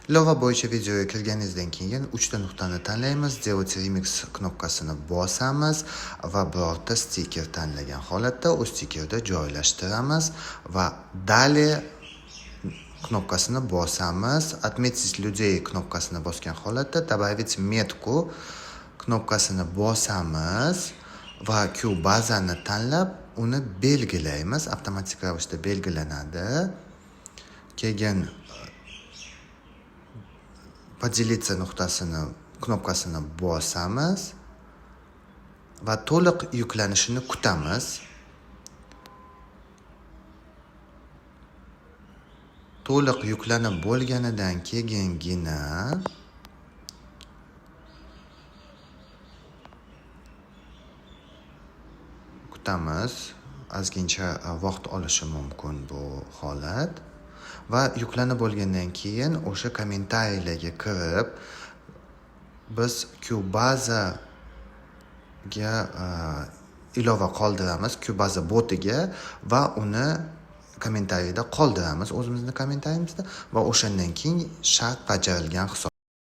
Ilova bo'yicha videoga kirganingizdan keyin 3 ta nuqtani tanlaymiz, Delete Remix knopkasini bosamiz va birorta stiker tanlagan holatda u stikerni joylashtiramiz va Далее knopkasini bosamiz. Отметить людей knopkasini bosgan holatda добавить metku knopkasini bosamiz va Q-bazani tanlab uni belgilaymiz. Avtomatik ravishda belgilanadi. Keyin Поделиться nuqtasini knopkasini bosamiz va to'liq yuklanishini kutamiz. To'liq yuklanib bo'lganidan keyingina kutamiz. Ozgincha vaqt olishi mumkin bu holat. Va yuklanib bo'lgandan keyin o'sha kommentariyalarga kirib biz Q-bazaga ilova qoldiramiz, Q-baza botiga va uni kommentariyada qoldiramiz o'zimizning kommentariyamizda va o'shandan keyin shart bajarilgan hisob